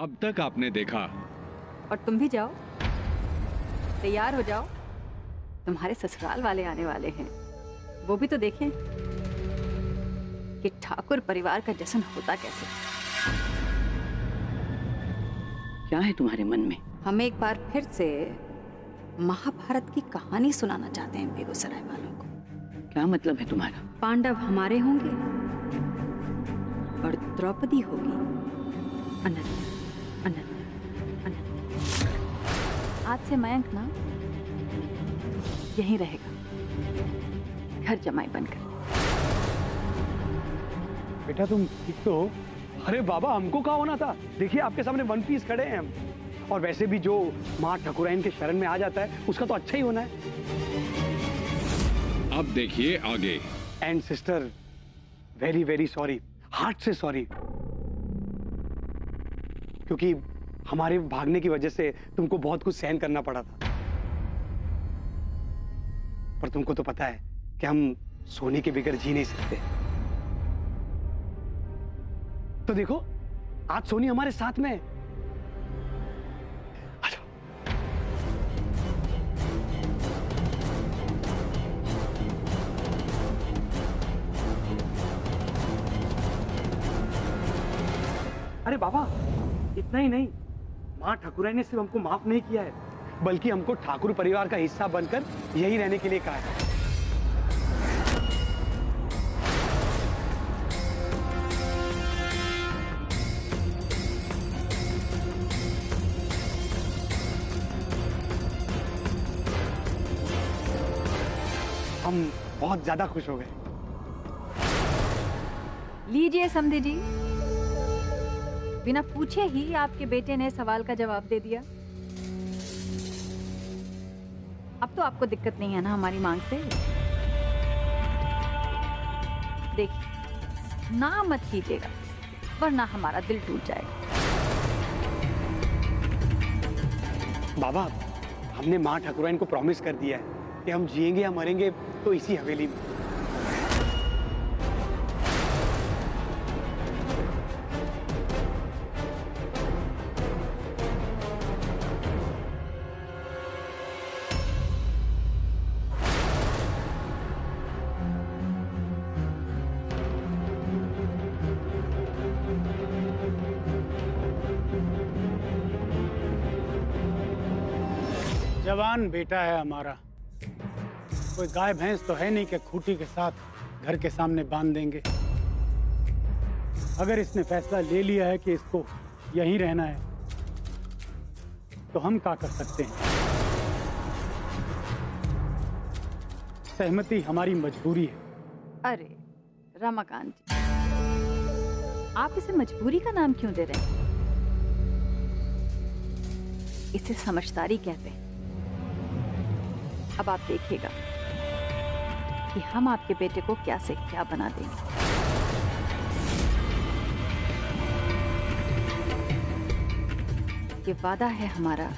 अब तक आपने देखा। और तुम भी जाओ, तैयार हो जाओ, तुम्हारे ससुराल वाले आने वाले हैं। वो भी तो देखें कि ठाकुर परिवार का जश्न होता कैसे। क्या है तुम्हारे मन में? हम एक बार फिर से महाभारत की कहानी सुनाना चाहते हैं बेगूसराय वालों को। क्या मतलब है तुम्हारा? पांडव हमारे होंगे और द्रौपदी होगी अनन्या। अनन्या, अनन्या। आज से मयंक ना यहीं रहेगा, घर जमाई बनकर। बेटा तुम ठीक तो हो? अरे बाबा, हमको कहाँ होना था? देखिए आपके सामने वन पीस खड़े हैं हम। और वैसे भी जो माँ ठकुराइन के शरण में आ जाता है उसका तो अच्छा ही होना है। अब देखिए आगे। And sister, very very sorry, heart से सॉरी, क्योंकि हमारे भागने की वजह से तुमको बहुत कुछ सहन करना पड़ा था। पर तुमको तो पता है कि हम सोनी के बगैर जी नहीं सकते। तो देखो आज सोनी हमारे साथ में है। अरे बाबा, इतना ही नहीं, माँ ठाकुराइन ने सिर्फ हमको माफ नहीं किया है, बल्कि हमको ठाकुर परिवार का हिस्सा बनकर यही रहने के लिए कहा है। हम बहुत ज्यादा खुश हो गए। लीजिए समधी जी, बिना पूछे ही आपके बेटे ने सवाल का जवाब दे दिया। अब तो आपको दिक्कत नहीं है ना हमारी मांग से? देखिए, ना मत कीजिएगा वरना हमारा दिल टूट जाएगा। बाबा, हमने माँ ठाकुराइन को प्रॉमिस कर दिया है कि हम जिएंगे या मरेंगे तो इसी हवेली में। जवान बेटा है हमारा, कोई गाय भैंस तो है नहीं कि खूंटी के साथ घर के सामने बांध देंगे। अगर इसने फैसला ले लिया है कि इसको यहीं रहना है तो हम क्या कर सकते हैं? सहमति हमारी मजबूरी है। अरे रमाकांत जी, आप इसे मजबूरी का नाम क्यों दे रहे हैं? इसे समझदारी कहते हैं। अब आप देखिएगा कि हम आपके बेटे को क्या से क्या बना देंगे। ये वादा है हमारा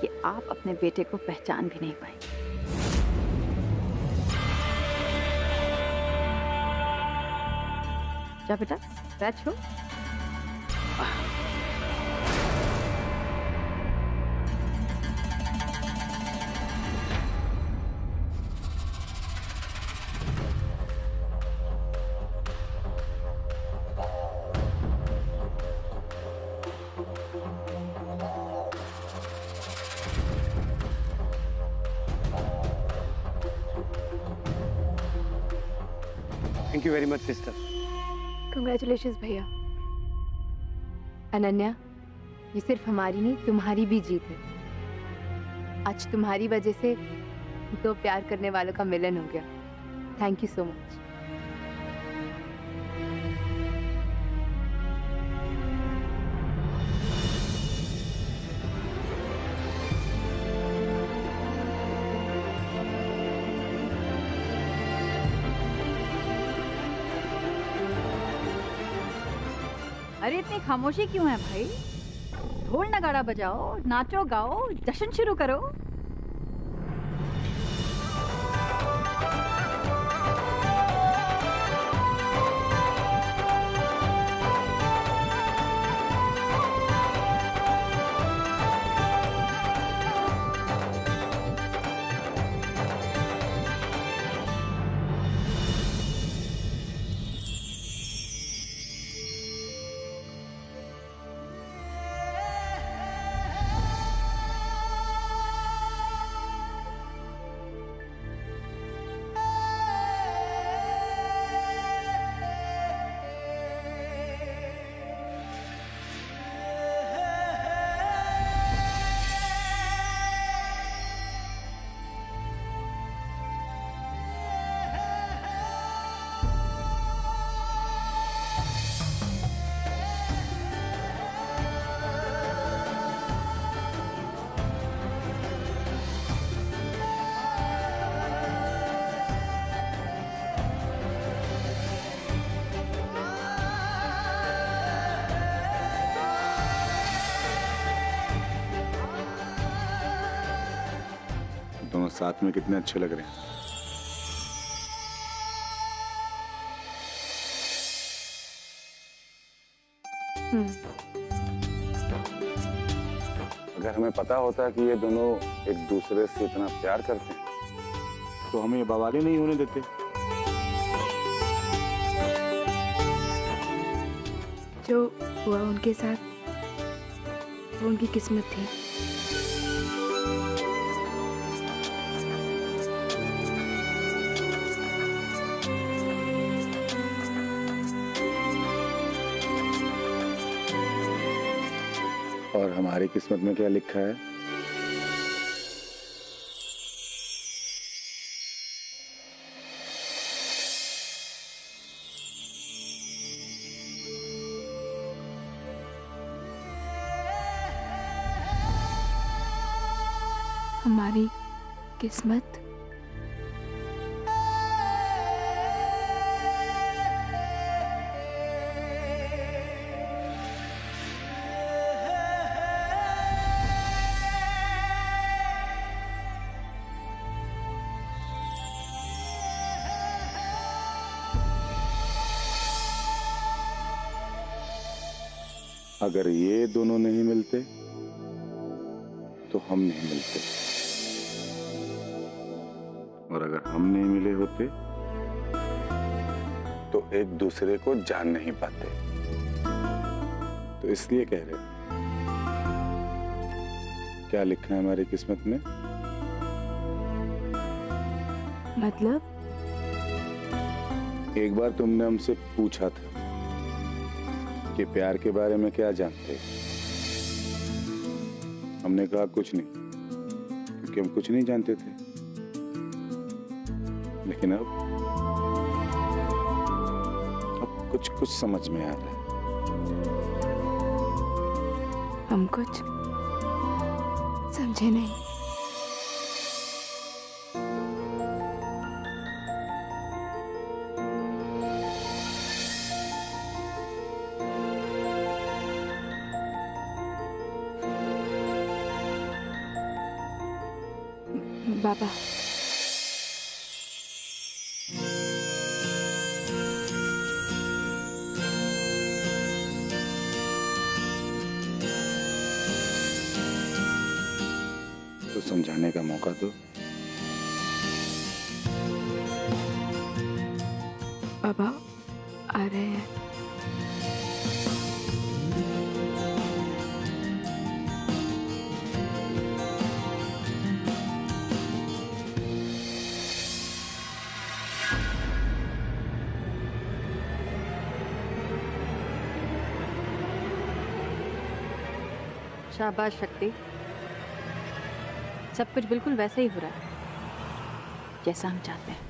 कि आप अपने बेटे को पहचान भी नहीं पाएंगे। जा बेटा, बैठो। Thank you very much sister. Congratulations भैया। अनन्या, ये सिर्फ हमारी नहीं तुम्हारी भी जीत है। आज तुम्हारी वजह से दो प्यार करने वालों का मिलन हो गया। Thank you so much. अरे इतनी खामोशी क्यों है भाई? ढोल नगाड़ा बजाओ, नाचो गाओ, जश्न शुरू करो। साथ में कितने अच्छे लग रहे हैं। अगर हमें पता होता कि ये दोनों एक दूसरे से इतना प्यार करते हैं तो हमें ये बवाली नहीं होने देते। जो हुआ उनके साथ वो उनकी किस्मत थी। और हमारी किस्मत में क्या लिखा है? हमारी किस्मत अगर ये दोनों नहीं मिलते तो हम नहीं मिलते, और अगर हम नहीं मिले होते तो एक दूसरे को जान नहीं पाते। तो इसलिए कह रहे क्या लिखा है हमारी किस्मत में? मतलब? एक बार तुमने हमसे पूछा था कि प्यार के बारे में क्या जानते। हमने कहा कुछ नहीं, क्योंकि हम कुछ नहीं जानते थे। लेकिन अब कुछ कुछ समझ में आ रहा है। हम कुछ समझे नहीं। बाबा, तो समझाने का मौका दो। बाबा आ रहे हैं। शाबाश शक्ति, सब कुछ बिल्कुल वैसा ही हो रहा है जैसा हम चाहते हैं।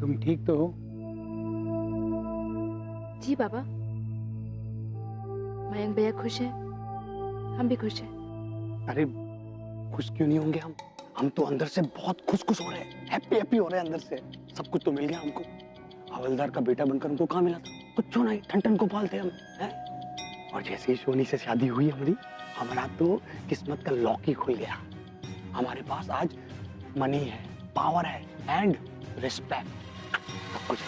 तुम ठीक तो हो? जी बाबा, मयंक भैया खुश है, हम भी खुश हैं। अरे खुश क्यों नहीं होंगे हम तो अंदर से बहुत खुश हो रहे हैं, हैप्पी हो रहे हैं अंदर से। सब कुछ तो मिल गया हमको। हवलदार का बेटा बनकर हमको कहाँ मिला था? कुछ नहीं, ठन को पालते हम हैं। और जैसे ही सोनी से शादी हुई हमारा तो किस्मत का लॉक ही खुल गया। हमारे पास आज मनी है, पावर है एंड रिस्पेक्ट, सब कुछ।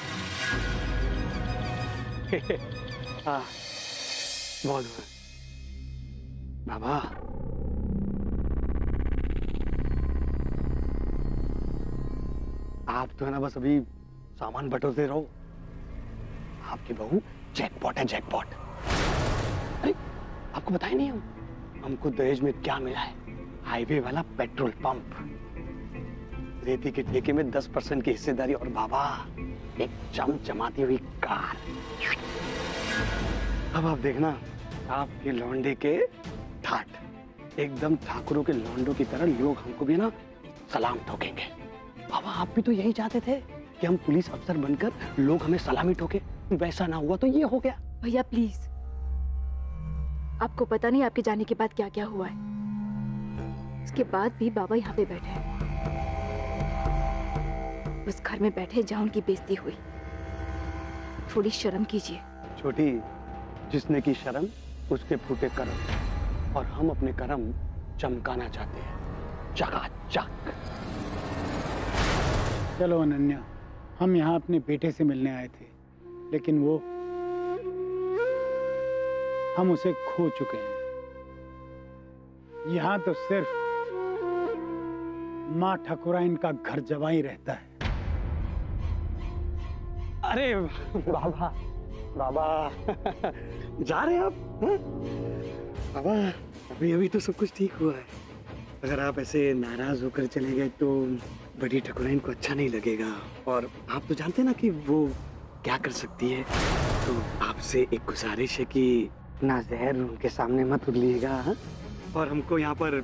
हाँ, बहुत बाबा, आप तो है ना बस अभी सामान बटोरते रहो। आपकी बहू जैकपॉट है, जैकपॉट। अरे आपको बताया नहीं हमको दहेज में क्या मिला है? हाईवे वाला पेट्रोल पंप, रेती के ठेके में 10% की हिस्सेदारी, और बाबा एक चमचमाती हुई कार। अब आप देखना, आपके लौंडे के ठाट एकदम ठाकुरों के लौंडों की तरह लोग हमको भी ना सलाम ठोकेंगे। बाबा आप भी तो यही चाहते थे कि हम पुलिस अफसर बनकर लोग हमें सलामी ठोके। वैसा ना हुआ तो ये हो गया। भैया प्लीज, आपको पता नहीं आपके जाने के बाद क्या क्या हुआ है। उसके बाद भी बाबा यहाँ पे बैठे हैं, उस घर में बैठे जहाँ उनकी बेइज्जती हुई। थोड़ी शर्म कीजिए। छोटी, जिसने की शर्म उसके फूटे कर्म, और हम अपने कर्म चमकाना चाहते हैं, चकाचक। चलो अनन्या, हम यहाँ अपने बेटे से मिलने आए थे, लेकिन वो हम उसे खो चुके हैं। यहाँ तो सिर्फ माँ ठाकुराइन का घर जवाई रहता है। अरे बाबा, बाबा जा रहे हैं आप? हाँ? बाबा, अभी अभी तो सब कुछ ठीक हुआ है। अगर आप ऐसे नाराज होकर चले गए तो बड़ी ठकुराइन को अच्छा नहीं लगेगा, और आप तो जानते हैं ना कि वो क्या कर सकती है। तो आपसे एक गुजारिश है कि ना जहर उनके सामने मत उगलिएगा, हाँ? और हमको यहाँ पर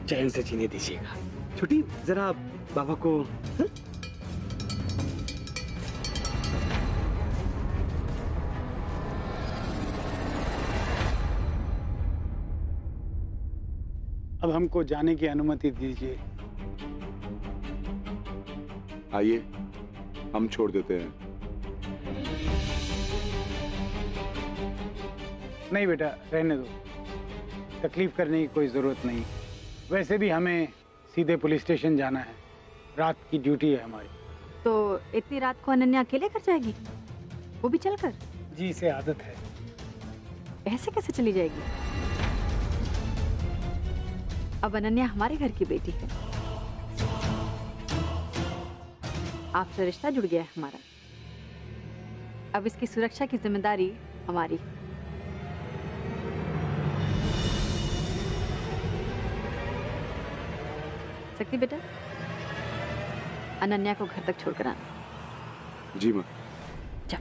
चैन से जीने दीजिएगा। छोटी, जरा बाबा को, हाँ? अब हमको जाने की अनुमति दीजिए। आइए, हम छोड़ देते हैं। नहीं बेटा, रहने दो, तकलीफ करने की कोई जरूरत नहीं। वैसे भी हमें सीधे पुलिस स्टेशन जाना है, रात की ड्यूटी है हमारी। तो इतनी रात को अनन्या अकेले कर जाएगी, वो भी चलकर? जी, इसे आदत है। ऐसे कैसे चली जाएगी? अब अनन्या हमारे घर की बेटी है, आपसे रिश्ता जुड़ गया है हमारा। अब इसकी सुरक्षा की जिम्मेदारी हमारी। शक्ति बेटा, अनन्या को घर तक छोड़कर आना। जी माँ। चल।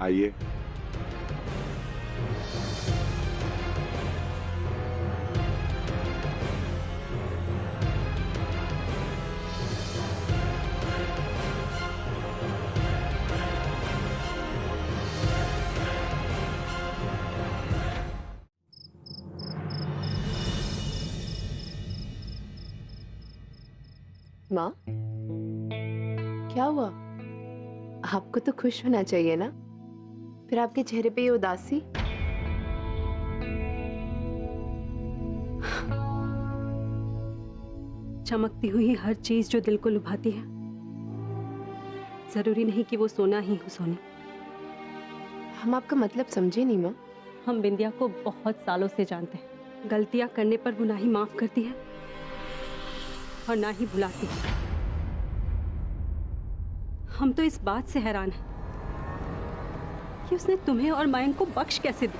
आइए। माँ, क्या हुआ? आपको तो खुश होना चाहिए ना, फिर आपके चेहरे पे ये उदासी। चमकती हुई हर चीज जो दिल को लुभाती है, जरूरी नहीं कि वो सोना ही हो सोनी। हम आपका मतलब समझे नहीं माँ। हम बिंदिया को बहुत सालों से जानते हैं। गलतियां करने पर वो ना ही माफ करती है और ना ही भुलाती है। हम तो इस बात से हैरान हैं कि उसने तुम्हें और मयंक को बख्श कैसे दी।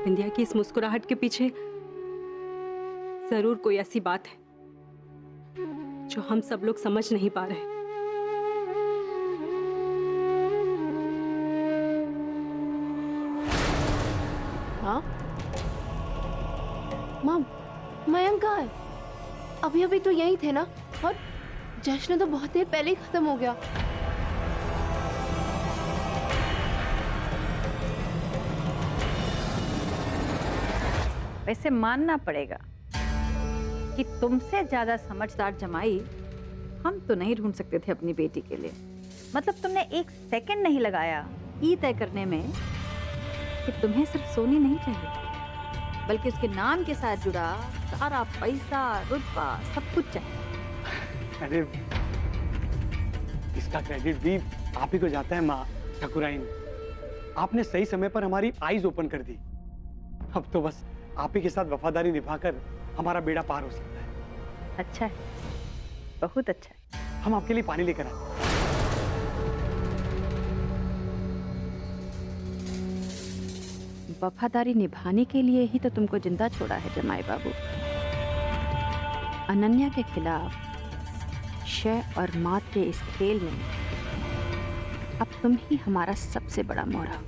बिंदिया की इस मुस्कुराहट के पीछे जरूर कोई ऐसी बात है जो हम सब लोग समझ नहीं पा रहे। हाँ माँ, मयंक कहाँ है? अभी अभी तो यहीं थे ना, और जश्न तो बहुत देर पहले ही खत्म हो गया। वैसे मानना पड़ेगा कि तुमसे ज्यादा समझदार जमाई हम तो नहीं ढूंढ सकते थे अपनी बेटी के लिए। मतलब तुमने एक सेकंड नहीं लगाया ये तय करने में कि तुम्हें सिर्फ सोनी नहीं चाहिए, बल्कि उसके नाम के साथ जुड़ा सारा पैसा, रुतबा, सब कुछ चाहिए। अरे इसका क्रेडिट भी आप ही को जाता है माँ ठाकुराइन। आपने सही समय पर हमारी आईज ओपन कर दी। अब तो बस आप ही के साथ वफादारी निभाकर हमारा बेड़ा पार हो सकता है। अच्छा है, बहुत अच्छा है। हम आपके लिए पानी लेकर आए। वफादारी निभाने के लिए ही तो तुमको जिंदा छोड़ा है जमाई बाबू। अनन्या के खिलाफ शय और मात के इस खेल में अब तुम ही हमारा सबसे बड़ा मोहरा।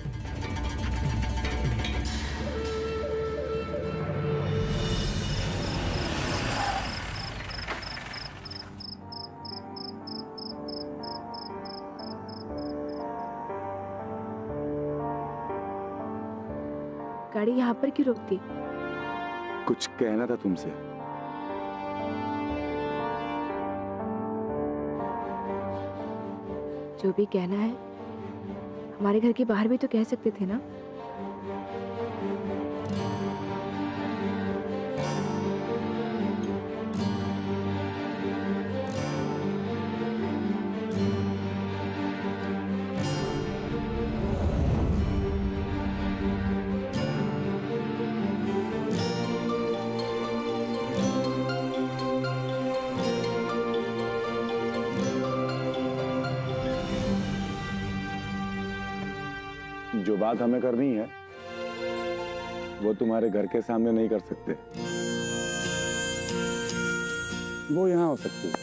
गाड़ी यहाँ पर क्यों रोक दी? कुछ कहना था तुमसे। जो भी कहना है हमारे घर के बाहर भी तो कह सकते थे ना। जो बात हमें करनी है वो तुम्हारे घर के सामने नहीं कर सकते, वो यहां हो सकती है।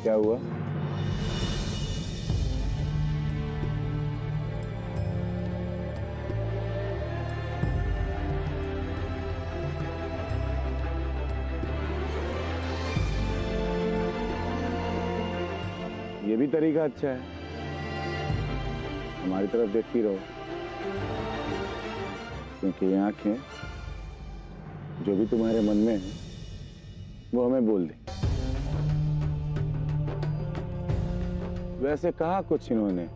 क्या हुआ? ये भी तरीका अच्छा है, हमारी तरफ देखती रहो, क्योंकि ये आंखें जो भी तुम्हारे मन में है वो हमें बोल दे। वैसे कहा कुछ इन्होंने,